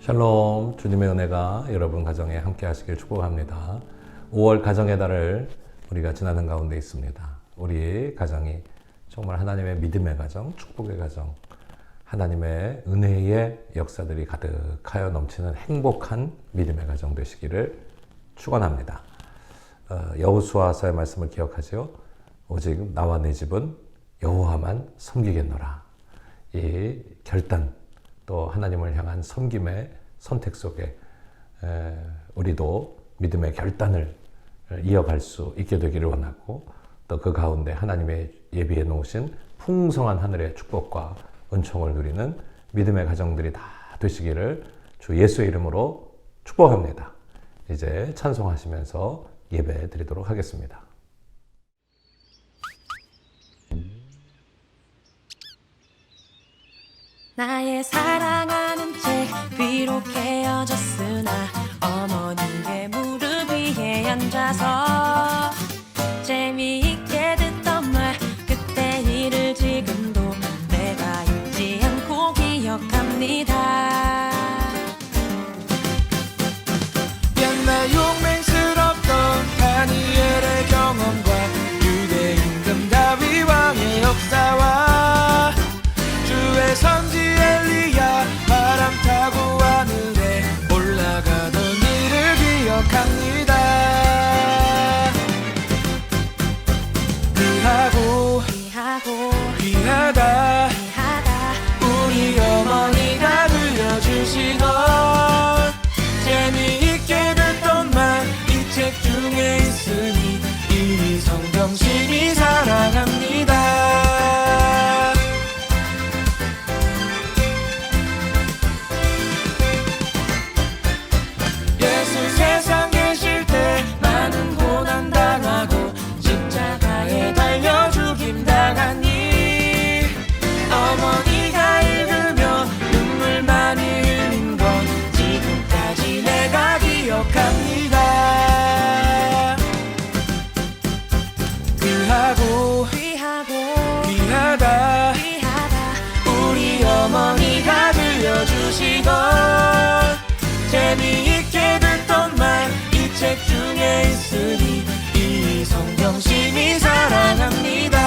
샬롬, 주님의 은혜가 여러분 가정에 함께 하시길 축복합니다. 5월 가정의 달을 우리가 지나는 가운데 있습니다. 우리 가정이 정말 하나님의 믿음의 가정, 축복의 가정, 하나님의 은혜의 역사들이 가득하여 넘치는 행복한 믿음의 가정 되시기를 축원합니다. 여호수아서의 말씀을 기억하죠. 오직 나와 내 집은 여호와만 섬기겠노라. 이 결단, 또 하나님을 향한 섬김의 선택 속에 우리도 믿음의 결단을 이어갈 수 있게 되기를 원하고, 또 그 가운데 하나님의 예비해 놓으신 풍성한 하늘의 축복과 은총을 누리는 믿음의 가정들이 다 되시기를 주 예수의 이름으로 축복합니다. 이제 찬송하시면서 예배 드리도록 하겠습니다. 나의 사랑하는 채 비록 헤어졌으나 어머니의 무릎 위에 앉아서 재미있게 듣던 말 그때 일을 지금도 내가 잊지 않고 기억합니다. 옛날 용맹스럽던 다니엘의 경험과 유대 임금 다윗 왕의 역사와 주의 선지 엘리야 바람 타고 하늘에 올라가던 일을 기억합니다. 귀하다 우리 어머니가 들려주시던 재미있게 듣던 말 이 책 중에 있으니 이 성경심이 사랑합니다. 예수 세상 계실 때 많은 고난 당하고 십자가에 달려 죽임 당하니 어머니가 읽으며 눈물 많이 흘린 건 지금까지 내가 기억합니다. 귀하다 우리 어머니가 들려주시던 재미있게 듣던 말 이 책 중에 있으니 이 성경심이 사랑합니다.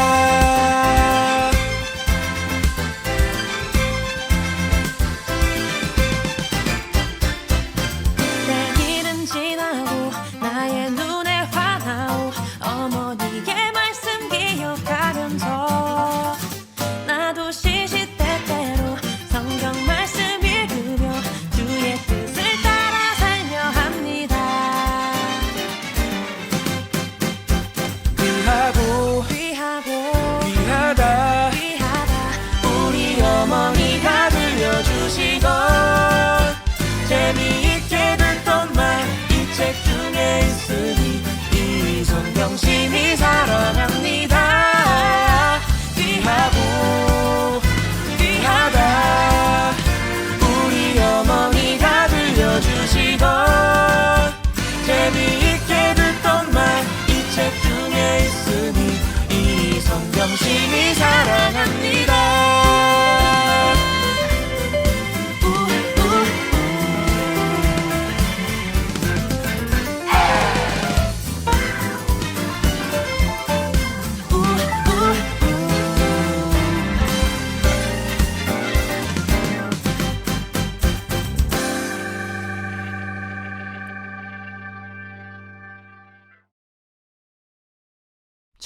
내 길은 지나고 나의 눈에 화나오 어머니의 말씀 기억하면서 나도 시시때때로 성경 말씀 읽으며 주의 뜻을 따라 살며 합니다. 귀하다 우리 어머니가 들려주시던 재미있게 듣던 말 이 책 중에 있으니 이 성경심이 사랑합니다. 귀하다 우리 어머니가 들려주시던 재미있게 듣던 말 이 책 중에 있으니 이 성경심이 사랑합니다.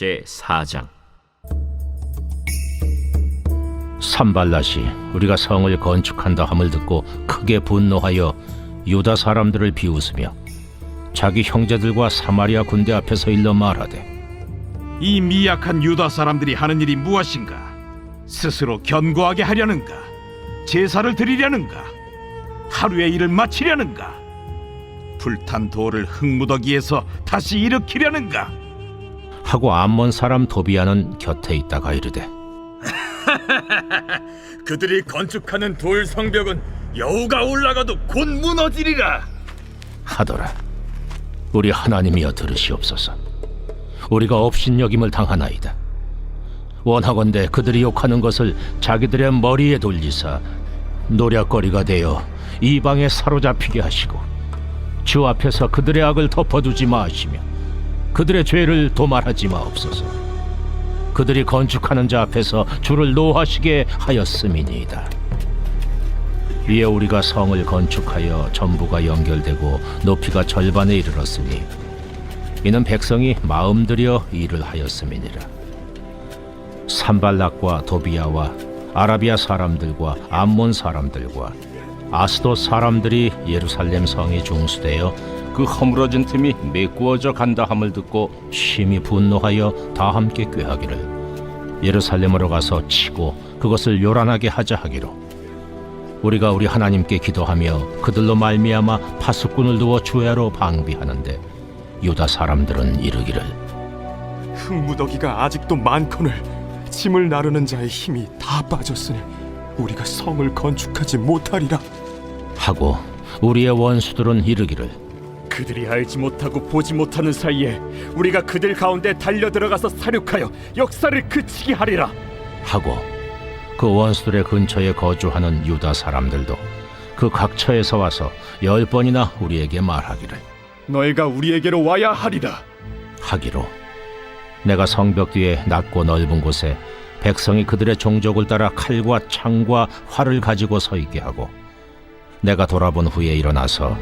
제4장 산발랏이 우리가 성을 건축한다 함을 듣고 크게 분노하여 유다 사람들을 비웃으며 자기 형제들과 사마리아 군대 앞에서 일러 말하되 이 미약한 유다 사람들이 하는 일이 무엇인가? 스스로 견고하게 하려는가? 제사를 드리려는가? 하루의 일을 마치려는가? 불탄 돌을 흙무더기에서 다시 일으키려는가? 하고 암몬 사람 도비아는 곁에 있다가 이르되 그들이 건축하는 돌 성벽은 여우가 올라가도 곧 무너지리라 하더라. 우리 하나님이여 들으시옵소서. 우리가 업신여김을 당하나이다. 원하건대 그들이 욕하는 것을 자기들의 머리에 돌리사 노략거리가 되어 이방에 사로잡히게 하시고 주 앞에서 그들의 악을 덮어두지 마시며 그들의 죄를 도말하지 마옵소서. 그들이 건축하는 자 앞에서 주를 노하시게 하였음이니이다. 이에 우리가 성을 건축하여 전부가 연결되고 높이가 절반에 이르렀으니 이는 백성이 마음 들여 일을 하였음이니라. 산발락과 도비야와 아라비아 사람들과 암몬 사람들과 아스돗 사람들이 예루살렘 성에 중수되어 그 허물어진 틈이 메꾸어져 간다 함을 듣고 심히 분노하여 다 함께 꾀하기를 예루살렘으로 가서 치고 그것을 요란하게 하자 하기로 우리가 우리 하나님께 기도하며 그들로 말미암아 파수꾼을 두어 주야로 방비하는데 유다 사람들은 이르기를 흙무더기가 아직도 많거늘 짐을 나르는 자의 힘이 다 빠졌으니 우리가 성을 건축하지 못하리라. 하고 우리의 원수들은 이르기를 그들이 알지 못하고 보지 못하는 사이에 우리가 그들 가운데 달려 들어가서 사륙하여 역사를 그치게 하리라. 하고 그 원수들의 근처에 거주하는 유다 사람들도 그 각처에서 와서 10번이나 우리에게 말하기를 너희가 우리에게로 와야 하리라. 하기로 내가 성벽 뒤에 낮고 넓은 곳에 백성이 그들의 종족을 따라 칼과 창과 활을 가지고 서 있게 하고 내가 돌아본 후에 일어나서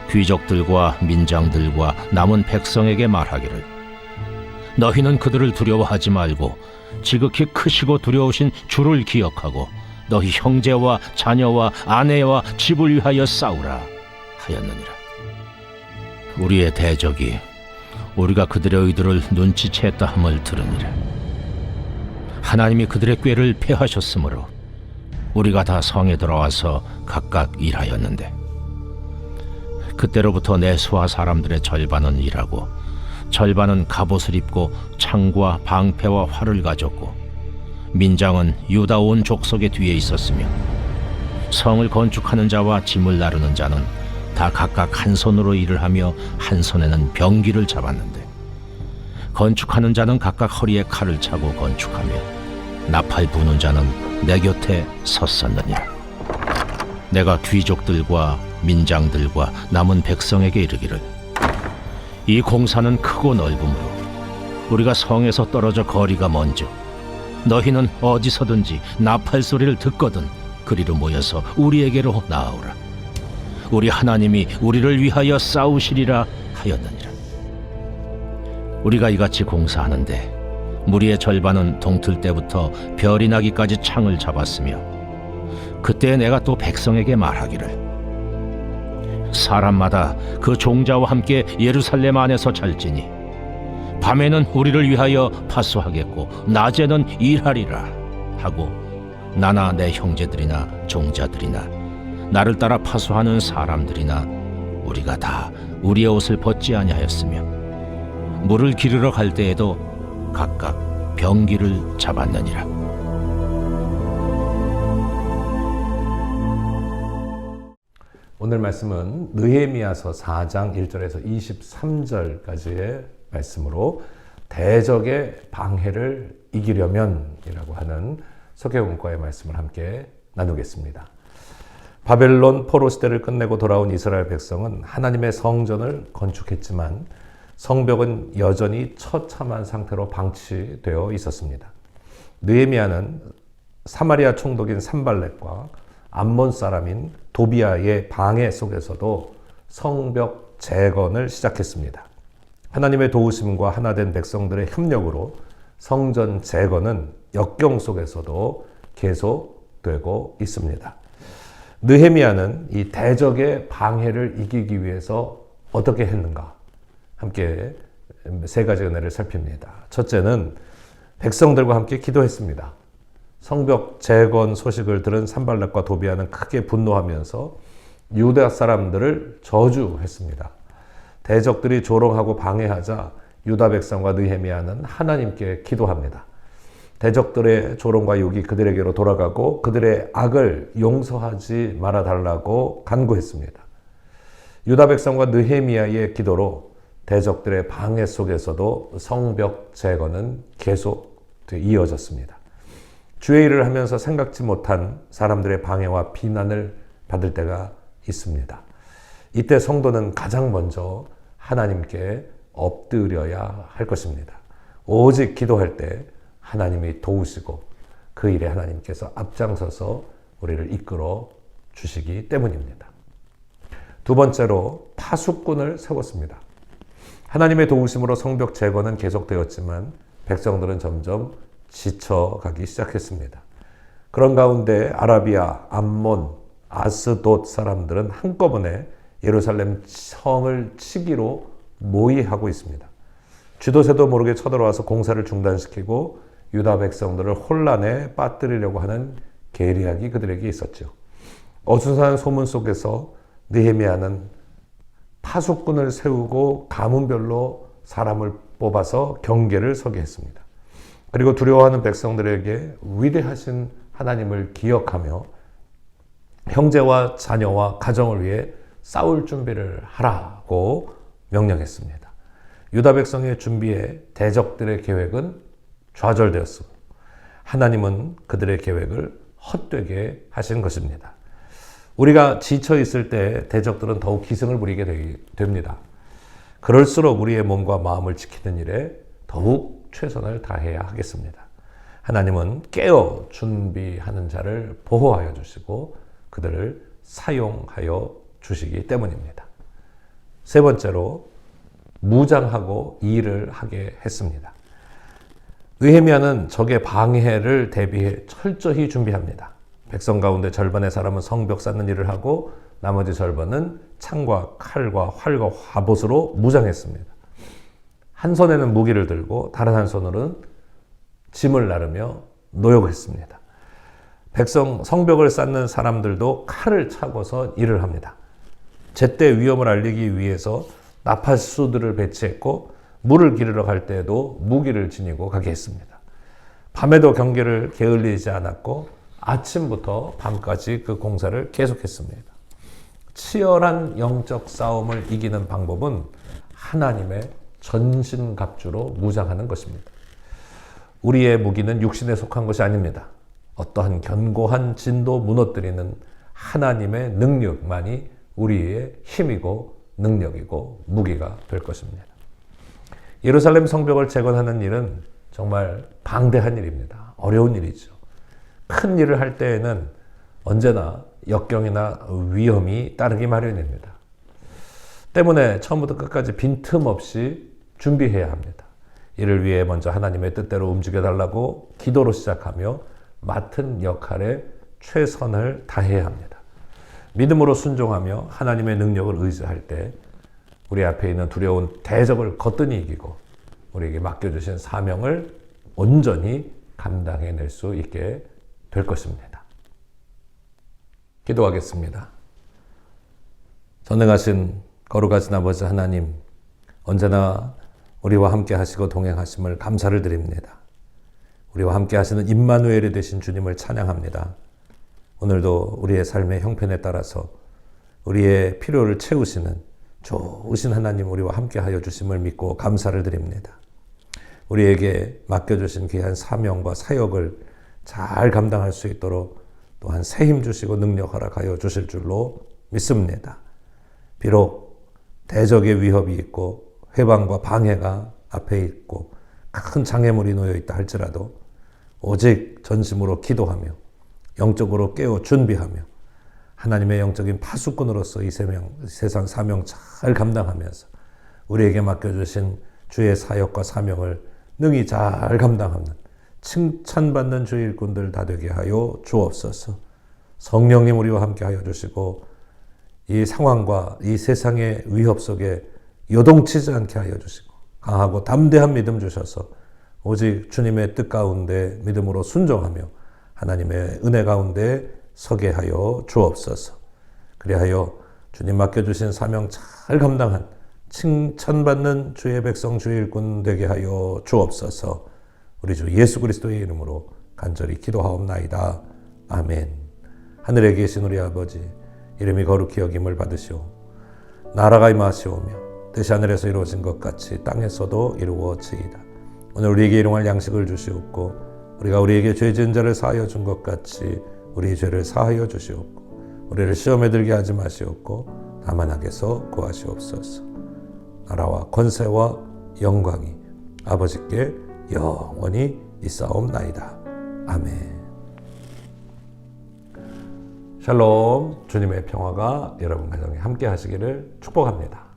귀족들과 민장들과 남은 백성에게 말하기를 너희는 그들을 두려워하지 말고 지극히 크시고 두려우신 주를 기억하고 너희 형제와 자녀와 아내와 집을 위하여 싸우라 하였느니라. 우리의 대적이 우리가 그들의 의도를 눈치챘다 함을 들으니라. 하나님이 그들의 꾀를 패하셨으므로 우리가 다 성에 들어와서 각각 일하였는데 그때로부터 내 수하 사람들의 절반은 일하고 절반은 갑옷을 입고 창과 방패와 활을 가졌고 민장은 유다 온 족속의 뒤에 있었으며 성을 건축하는 자와 짐을 나르는 자는 다 각각 한 손으로 일을 하며 한 손에는 병기를 잡았는데 건축하는 자는 각각 허리에 칼을 차고 건축하며 나팔 부는 자는 내 곁에 섰었느니라. 내가 귀족들과 민장들과 남은 백성에게 이르기를 이 공사는 크고 넓으므로 우리가 성에서 떨어져 거리가 먼저 너희는 어디서든지 나팔 소리를 듣거든 그리로 모여서 우리에게로 나아오라. 우리 하나님이 우리를 위하여 싸우시리라 하였느니라. 우리가 이같이 공사하는데 무리의 절반은 동틀 때부터 별이 나기까지 창을 잡았으며 그때 내가 또 백성에게 말하기를 사람마다 그 종자와 함께 예루살렘 안에서 잘지니 밤에는 우리를 위하여 파수하겠고 낮에는 일하리라 하고 나나 내 형제들이나 종자들이나 나를 따라 파수하는 사람들이나 우리가 다 우리의 옷을 벗지 아니하였으며 물을 기르러 갈 때에도 각각 병기를 잡았느니라. 오늘 말씀은 느헤미야서 4장 1절에서 23절까지의 말씀으로 대적의 방해를 이기려면이라고 하는 석회원과의 말씀을 함께 나누겠습니다. 바벨론 포로 시대를 끝내고 돌아온 이스라엘 백성은 하나님의 성전을 건축했지만 성벽은 여전히 처참한 상태로 방치되어 있었습니다. 느헤미야는 사마리아 총독인 산발렛과 암몬 사람인 도비야의 방해 속에서도 성벽 재건을 시작했습니다. 하나님의 도우심과 하나된 백성들의 협력으로 성전 재건은 역경 속에서도 계속되고 있습니다. 느헤미야는 이 대적의 방해를 이기기 위해서 어떻게 했는가? 함께 세 가지 은혜를 살핍니다. 첫째는 백성들과 함께 기도했습니다. 성벽 재건 소식을 들은 산발렛과 도비야는 크게 분노하면서 유다 사람들을 저주했습니다. 대적들이 조롱하고 방해하자 유다 백성과 느헤미야는 하나님께 기도합니다. 대적들의 조롱과 욕이 그들에게로 돌아가고 그들의 악을 용서하지 말아달라고 간구했습니다. 유다 백성과 느헤미야의 기도로 대적들의 방해 속에서도 성벽 재건은 계속 이어졌습니다. 주의 일을 하면서 생각지 못한 사람들의 방해와 비난을 받을 때가 있습니다. 이때 성도는 가장 먼저 하나님께 엎드려야 할 것입니다. 오직 기도할 때 하나님이 도우시고 그 일에 하나님께서 앞장서서 우리를 이끌어 주시기 때문입니다. 두 번째로 파수꾼을 세웠습니다. 하나님의 도우심으로 성벽 재건은 계속되었지만 백성들은 점점 지쳐가기 시작했습니다. 그런 가운데 아라비아, 암몬, 아스돗 사람들은 한꺼번에 예루살렘 성을 치기로 모의하고 있습니다. 쥐도새도 모르게 쳐들어와서 공사를 중단시키고 유다 백성들을 혼란에 빠뜨리려고 하는 계략이 그들에게 있었죠. 어수선한 소문 속에서 느헤미야는 파수꾼을 세우고 가문별로 사람을 뽑아서 경계를 서게 했습니다. 그리고 두려워하는 백성들에게 위대하신 하나님을 기억하며 형제와 자녀와 가정을 위해 싸울 준비를 하라고 명령했습니다. 유다 백성의 준비에 대적들의 계획은 좌절되었습니다. 하나님은 그들의 계획을 헛되게 하신 것입니다. 우리가 지쳐 있을 때 대적들은 더욱 기승을 부리게 됩니다. 그럴수록 우리의 몸과 마음을 지키는 일에 더욱 최선을 다해야 하겠습니다. 하나님은 깨어 준비하는 자를 보호하여 주시고 그들을 사용하여 주시기 때문입니다. 세 번째로 무장하고 일을 하게 했습니다. 느헤미야는 적의 방해를 대비해 철저히 준비합니다. 백성 가운데 절반의 사람은 성벽 쌓는 일을 하고 나머지 절반은 창과 칼과 활과 화봇으로 무장했습니다. 한 손에는 무기를 들고 다른 한 손으로는 짐을 나르며 노역했습니다. 백성 성벽을 쌓는 사람들도 칼을 차고서 일을 합니다. 제때 위험을 알리기 위해서 나팔수들을 배치했고 물을 기르러 갈 때에도 무기를 지니고 가게 했습니다. 밤에도 경계를 게을리지 않았고 아침부터 밤까지 그 공사를 계속했습니다. 치열한 영적 싸움을 이기는 방법은 하나님의 전신갑주로 무장하는 것입니다. 우리의 무기는 육신에 속한 것이 아닙니다. 어떠한 견고한 진도 무너뜨리는 하나님의 능력만이 우리의 힘이고 능력이고 무기가 될 것입니다. 예루살렘 성벽을 재건하는 일은 정말 방대한 일입니다. 어려운 일이죠. 큰 일을 할 때에는 언제나 역경이나 위험이 따르기 마련입니다. 때문에 처음부터 끝까지 빈틈없이 준비해야 합니다. 이를 위해 먼저 하나님의 뜻대로 움직여달라고 기도로 시작하며 맡은 역할에 최선을 다해야 합니다. 믿음으로 순종하며 하나님의 능력을 의지할 때 우리 앞에 있는 두려운 대적을 거뜬히 이기고 우리에게 맡겨주신 사명을 온전히 감당해낼 수 있게 될 것입니다. 기도하겠습니다. 전능하신 거룩하신 아버지 하나님, 언제나 우리와 함께 하시고 동행하심을 감사를 드립니다. 우리와 함께 하시는 임마누엘이 되신 주님을 찬양합니다. 오늘도 우리의 삶의 형편에 따라서 우리의 필요를 채우시는 좋으신 하나님 우리와 함께 하여 주심을 믿고 감사를 드립니다. 우리에게 맡겨주신 귀한 사명과 사역을 잘 감당할 수 있도록 또한 새 힘 주시고 능력 허락하여 주실 줄로 믿습니다. 비록 대적의 위협이 있고 회방과 방해가 앞에 있고 큰 장애물이 놓여 있다 할지라도 오직 전심으로 기도하며 영적으로 깨어 준비하며 하나님의 영적인 파수꾼으로서 이 세상 사명 잘 감당하면서 우리에게 맡겨주신 주의 사역과 사명을 능히 잘 감당하는 칭찬받는 주의 일꾼들 다 되게 하여 주옵소서. 성령님 우리와 함께 하여 주시고 이 상황과 이 세상의 위협 속에 요동치지 않게 하여 주시고 강하고 담대한 믿음 주셔서 오직 주님의 뜻 가운데 믿음으로 순종하며 하나님의 은혜 가운데 서게 하여 주옵소서. 그리하여 주님 맡겨주신 사명 잘 감당한 칭찬받는 주의 백성 주의 일꾼 되게 하여 주옵소서. 우리 주 예수 그리스도의 이름으로 간절히 기도하옵나이다. 아멘. 하늘에 계신 우리 아버지, 이름이 거룩히 여김을 받으시오. 나라가 임하시오며 뜻이 하늘에서 이루어진 것 같이 땅에서도 이루어지이다. 오늘 우리에게 일용할 양식을 주시옵고 우리가 우리에게 죄 지은 자를 사하여 준 것 같이 우리 죄를 사하여 주시옵고 우리를 시험에 들게 하지 마시옵고 다만 악에서 구하시옵소서. 나라와 권세와 영광이 아버지께 영원히 있사옵나이다. 아멘. 샬롬. 주님의 평화가 여러분 가정에 함께 하시기를 축복합니다.